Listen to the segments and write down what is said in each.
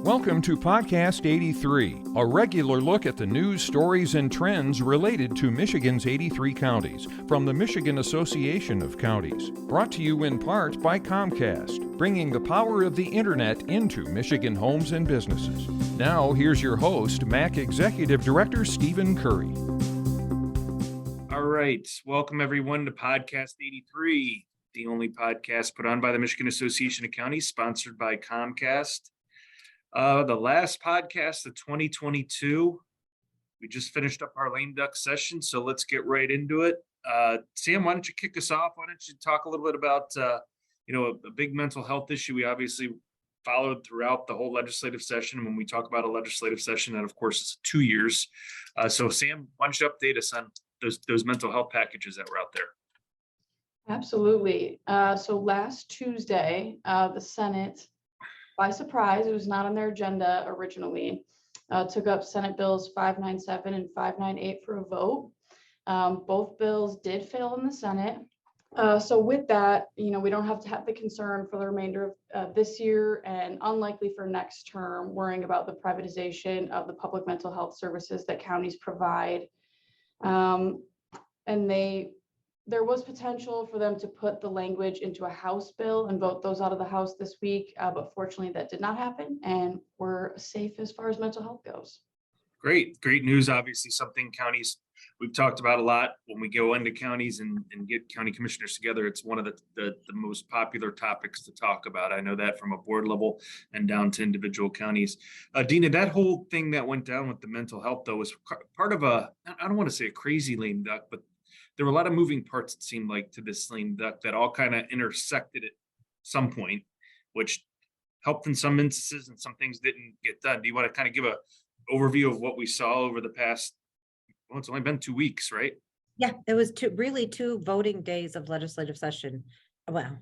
Welcome to Podcast 83, a regular look at the news, stories, and trends related to Michigan's 83 counties from the Michigan Association of Counties. Brought to you in part by Comcast, bringing the power of the internet into Michigan homes and businesses. Now, here's your host, MAC Executive Director Stephen Currie. All right. Welcome, everyone, to Podcast 83, the only podcast put on by the Michigan Association of Counties, sponsored by Comcast. The last podcast of 2022, we just finished up our lame duck session, so let's get right into it. Sam, why don't you kick us off? Why don't you talk a little bit about, a big mental health issue we obviously followed throughout the whole legislative session. And when we talk about a legislative session, that of course is 2 years. So Sam, why don't you update us on those mental health packages that were out there? Absolutely. So last Tuesday, the Senate, by surprise, it was not on their agenda originally, took up Senate Bills 597 and 598 for a vote. Both bills did fail in the Senate. So with that, we don't have to have the concern for the remainder of this year and unlikely for next term, worrying about the privatization of the public mental health services that counties provide. And there was potential for them to put the language into a House bill and vote those out of the House this week, but fortunately that did not happen, and we're safe as far as mental health goes. Great news. Obviously, something counties we've talked about a lot when we go into counties and get county commissioners together. It's one of the most popular topics to talk about. I know that from a board level and down to individual counties. Deena, that whole thing that went down with the mental health, though, was part of I don't want to say a crazy lame duck, but there were a lot of moving parts, it seemed like, to this lame duck that all kind of intersected at some point, which helped in some instances and some things didn't get done. Do you want to kind of give an overview of what we saw over the past, well, it's only been 2 weeks, right? Yeah, it was two voting days of legislative session. Well,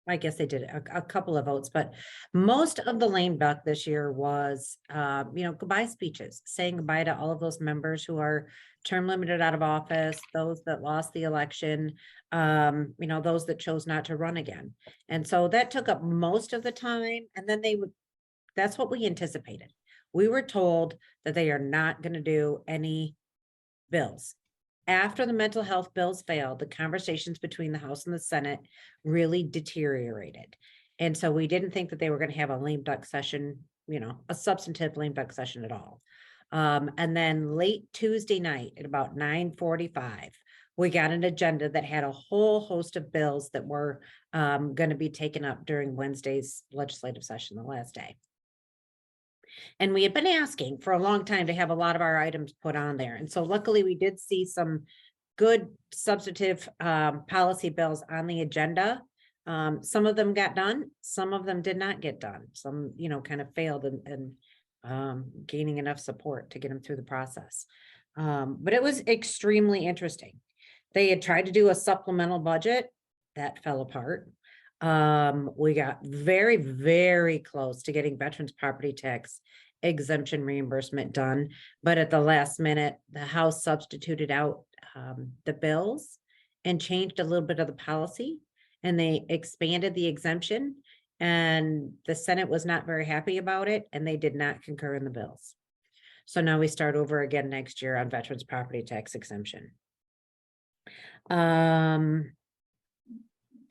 I guess they did a couple of votes, but most of the lame duck this year was, goodbye speeches, saying goodbye to all of those members who are term limited out of office, those that lost the election, those that chose not to run again. And so that took up most of the time. And then that's what we anticipated. We were told that they are not going to do any bills. After the mental health bills failed, the conversations between the House and the Senate really deteriorated. And so we didn't think that they were going to have a lame duck session, a substantive lame duck session at all. And then late Tuesday night at about 9:45, we got an agenda that had a whole host of bills that were going to be taken up during Wednesday's legislative session, the last day. And we had been asking for a long time to have a lot of our items put on there. And so luckily we did see some good substantive policy bills on the agenda. Some of them got done, some of them did not get done. Some, kind of failed and gaining enough support to get them through the process. But it was extremely interesting. They had tried to do a supplemental budget that fell apart. We got very, very close to getting veterans property tax exemption reimbursement done, but at the last minute, the House substituted out the bills and changed a little bit of the policy, and they expanded the exemption, and the Senate was not very happy about it, and they did not concur in the bills. So now we start over again next year on veterans property tax exemption.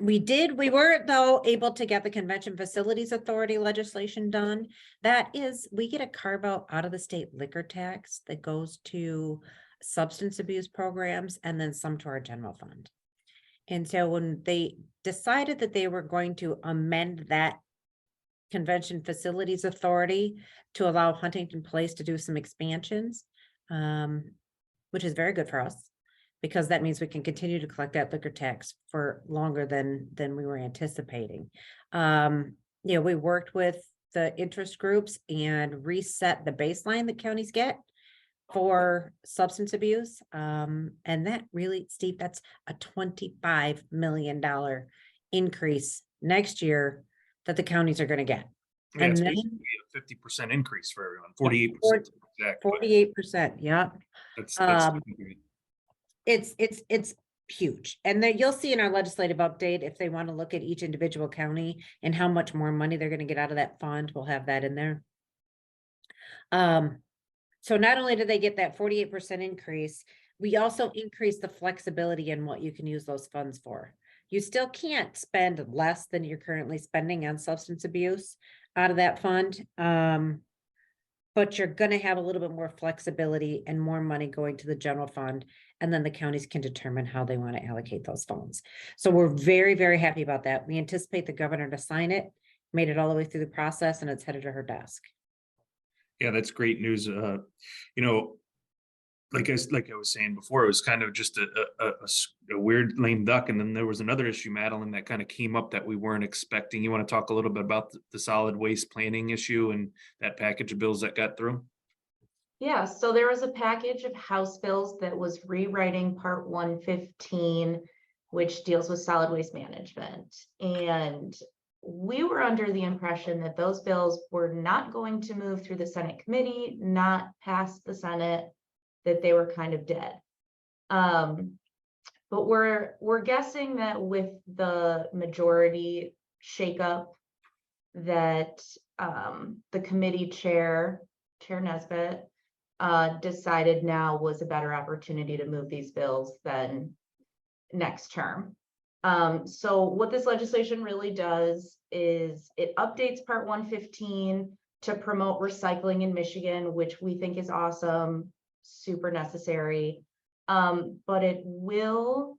We were though able to get the Convention Facilities Authority legislation done. That is, we get a carve out of the state liquor tax that goes to substance abuse programs and then some to our general fund. And so when they decided that they were going to amend that Convention Facilities Authority to allow Huntington Place to do some expansions, which is very good for us, because that means we can continue to collect that liquor tax for longer than we were anticipating. We worked with the interest groups and reset the baseline that counties get for substance abuse. And that really, Steve, that's a $25 million increase next year that the counties are going to get. Yeah, and it's then basically a 50% increase for everyone, 48%. Exactly. 48%, yeah. That's It's huge. And then you'll see in our legislative update, if they want to look at each individual county and how much more money they're going to get out of that fund, we'll have that in there. So not only do they get that 48% increase, we also increase the flexibility in what you can use those funds for. You still can't spend less than you're currently spending on substance abuse out of that fund. But you're gonna have a little bit more flexibility and more money going to the general fund. And then the counties can determine how they want to allocate those funds. So we're very, very happy about that. We anticipate the governor to sign it, made it all the way through the process, and it's headed to her desk. Yeah, that's great news. You know, like I was saying before, it was kind of just a weird lame duck. And then there was another issue, Madeline, that kind of came up that we weren't expecting. You want to talk a little bit about the solid waste planning issue and that package of bills that got through? Yeah, so there was a package of House bills that was rewriting Part 115, which deals with solid waste management. And we were under the impression that those bills were not going to move through the Senate committee, not past the Senate, that they were kind of dead. But we're guessing that with the majority shakeup, that the committee chair Nesbitt, decided now was a better opportunity to move these bills than next term. So what this legislation really does is it updates Part 115 to promote recycling in Michigan, which we think is awesome, super necessary. But it will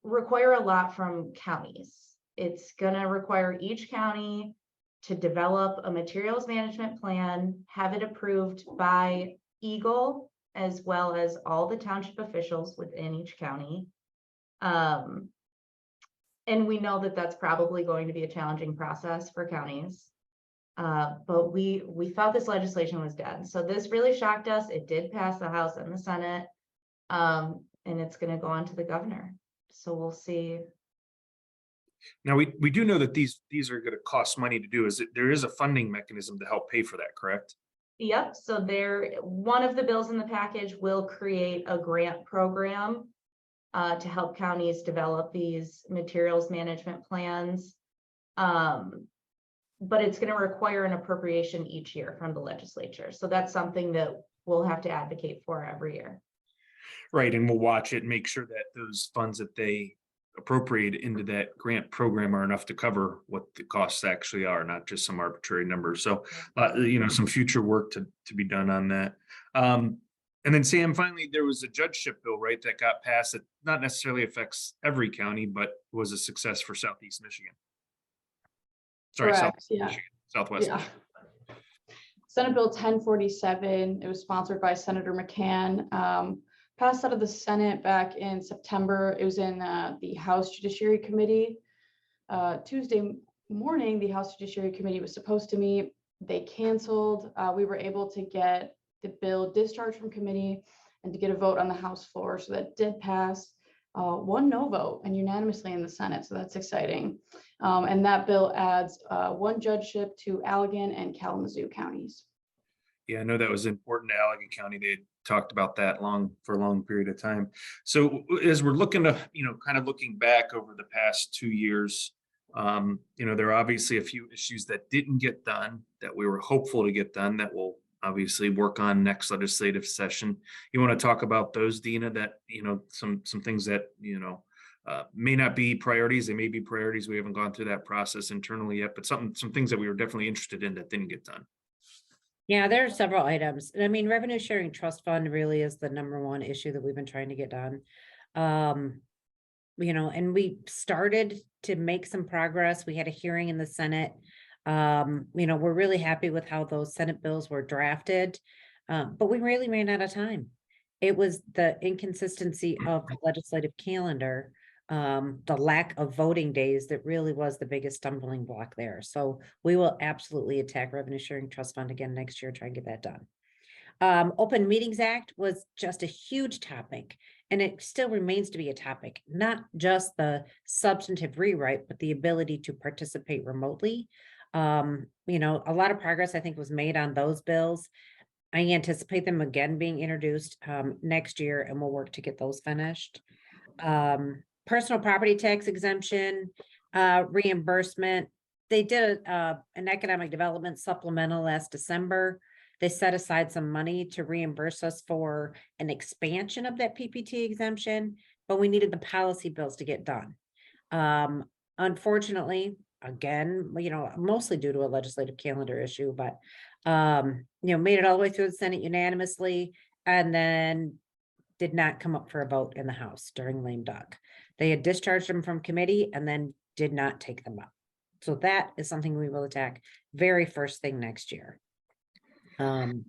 require a lot from counties. It's gonna require each county to develop a materials management plan, have it approved by Eagle, as well as all the township officials within each county. And we know that that's probably going to be a challenging process for counties. But we thought this legislation was dead. So this really shocked us. It did pass the House and the Senate. And it's gonna go on to the governor. So we'll see. Now, we do know that these are going to cost money to do. There is a funding mechanism to help pay for that, correct? Yep, so one of the bills in the package will create a grant program to help counties develop these materials management plans. But it's going to require an appropriation each year from the legislature. So that's something that we'll have to advocate for every year. Right, and we'll watch it and make sure that those funds that they appropriate into that grant program are enough to cover what the costs actually are, not just some arbitrary number. So, some future work to be done on that. And then Sam, finally, there was a judgeship bill, right, that got passed that not necessarily affects every county, but was a success for Southeast Michigan. Sorry, Correct, yeah. Michigan, Southwest Yeah. Michigan. Senate Bill 1047, it was sponsored by Senator McCann. Passed out of the Senate back in September. It was in the House Judiciary Committee. Tuesday morning, the House Judiciary Committee was supposed to meet. They canceled. We were able to get the bill discharged from committee and to get a vote on the House floor. So that did pass. One no vote and unanimously in the Senate. So that's exciting. And that bill adds one judgeship to Allegan and Kalamazoo counties. Yeah, I know that was important to Allegan County. They had talked about that for a long period of time. So as we're looking to, kind of looking back over the past 2 years, there are obviously a few issues that didn't get done that we were hopeful to get done that we'll obviously work on next legislative session. You want to talk about those, Deena, that, some things that, may not be priorities. They may be priorities. We haven't gone through that process internally yet, but some things that we were definitely interested in that didn't get done. Yeah, there are several items. I mean, revenue sharing trust fund really is the number one issue that we've been trying to get done. And we started to make some progress. We had a hearing in the Senate. We're really happy with how those Senate bills were drafted, but we really ran out of time. It was the inconsistency of the legislative calendar, the lack of voting days that really was the biggest stumbling block there. So we will absolutely attack revenue sharing trust fund again next year, try and get that done. Open Meetings Act was just a huge topic, and it still remains to be a topic, not just the substantive rewrite, but the ability to participate remotely. A lot of progress I think was made on those bills. I anticipate them again being introduced next year, and we'll work to get those finished. Personal property tax exemption, reimbursement. They did an economic development supplemental last December. They set aside some money to reimburse us for an expansion of that PPT exemption, but we needed the policy bills to get done. Unfortunately, again, mostly due to a legislative calendar issue, but made it all the way through the Senate unanimously, and then did not come up for a vote in the House during lame duck. They had discharged them from committee and then did not take them up. So that is something we will attack very first thing next year. And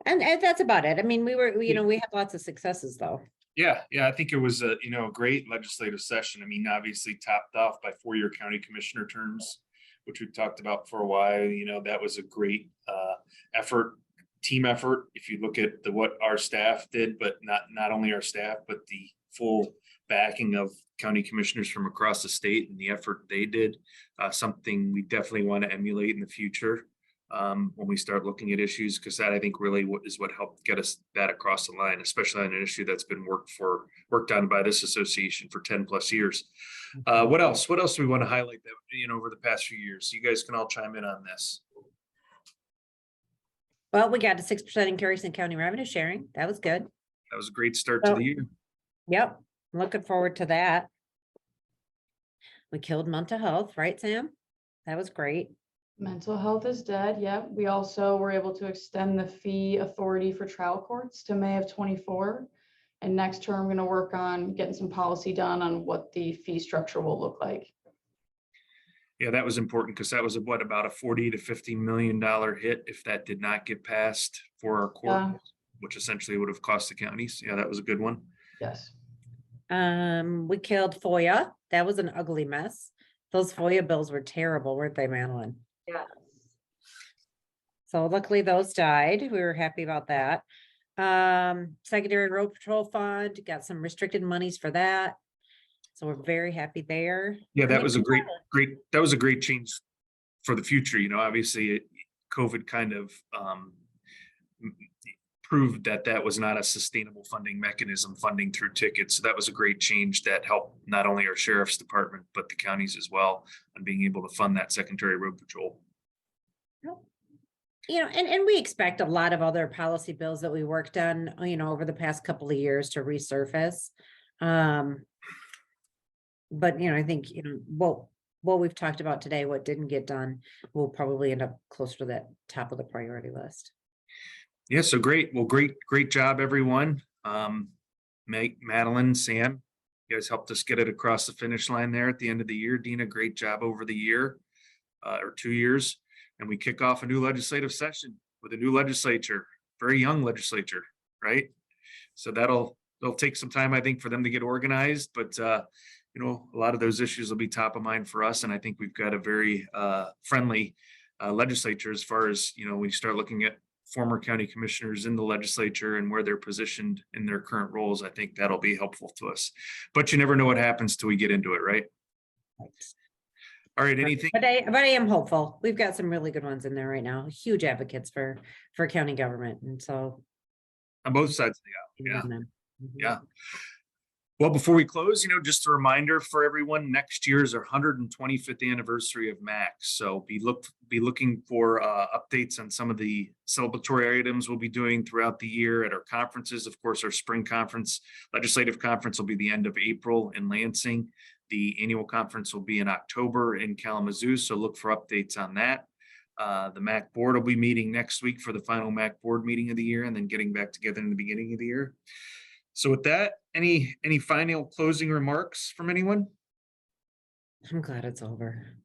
that's about it. I mean, we had lots of successes though. Yeah, I think it was a great legislative session. I mean, obviously topped off by 4-year county commissioner terms, which we've talked about for a while. That was a great team effort. If you look at what our staff did, but not only our staff, but the full backing of county commissioners from across the state and the effort they did, something we definitely want to emulate in the future. When we start looking at issues, because that I think really is what helped get us that across the line, especially on an issue that's been worked on by this association for 10+ years. What else do we want to highlight that over the past few years? You guys can all chime in on this. Well, we got to 6% increase in county revenue sharing. That was good. That was a great start to the year. Yep, looking forward to that. We killed mental health, right, Sam? That was great. Mental health is dead. Yep. We also were able to extend the fee authority for trial courts to May of 24. And next term, I'm going to work on getting some policy done on what the fee structure will look like. Yeah, that was important because that was about a $40 to $50 million hit if that did not get passed for our court, which essentially would have cost the counties. Yeah, that was a good one. Yes. We killed FOIA. That was an ugly mess. Those FOIA bills were terrible, weren't they, Madeline? Yes. So luckily those died. We were happy about that. Secondary road patrol fund, got some restricted monies for that. So we're very happy there. Yeah, that was a great change for the future. Obviously COVID kind of proved that was not a sustainable funding mechanism, funding through tickets. So that was a great change that helped not only our sheriff's department, but the counties as well on being able to fund that secondary road patrol. And we expect a lot of other policy bills that we worked on, over the past couple of years to resurface. But, I think, what we've talked about today, what didn't get done, will probably end up closer to that top of the priority list. Yeah, so great. Well, great job, everyone. Madeline, Sam, you guys helped us get it across the finish line there at the end of the year. Deena, great job over the year or 2 years. And we kick off a new legislative session with a new legislature, very young legislature, right? So it'll take some time, I think, for them to get organized, but a lot of those issues will be top of mind for us. And I think we've got a very friendly legislature as far as, we start looking at former county commissioners in the legislature and where they're positioned in their current roles. I think that'll be helpful to us, but you never know what happens till we get into it, right? All right, anything? But I am hopeful. We've got some really good ones in there right now. Huge advocates for county government, and so on both sides of the aisle. Yeah. Yeah. Well, before we close, just a reminder for everyone, next year is our 125th anniversary of MAX. So be looking for updates on some of the celebratory items we'll be doing throughout the year at our conferences. Of course, our spring conference, legislative conference, will be the end of April in Lansing. The annual conference will be in October in Kalamazoo. So look for updates on that. The MAC board will be meeting next week for the final MAC board meeting of the year, and then getting back together in the beginning of the year. So with that, any final closing remarks from anyone? I'm glad it's over.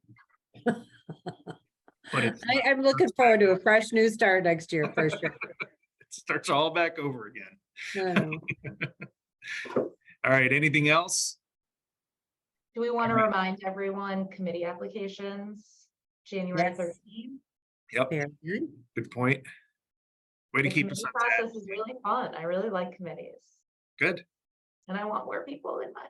But I'm looking forward to a fresh new start next year for sure. It starts all back over again. No. All right, anything else? Do we want to remind everyone committee applications, January Yes. 13th? Yep, Very good. good point. Way to The keep us committee on task. process is really fun. I really like committees, Good. and I want more people in mine.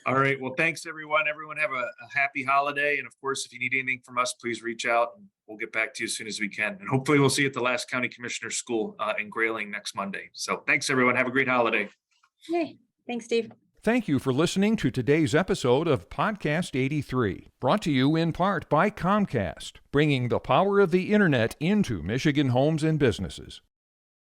All right. Well, thanks, everyone. Everyone have a happy holiday. And of course, if you need anything from us, please reach out and we'll get back to you as soon as we can. And hopefully we'll see you at the last county commissioner school in Grayling next Monday. So thanks, everyone. Have a great holiday. Yay. Thanks, Steve. Thank you for listening to today's episode of Podcast 83, brought to you in part by Comcast, bringing the power of the internet into Michigan homes and businesses.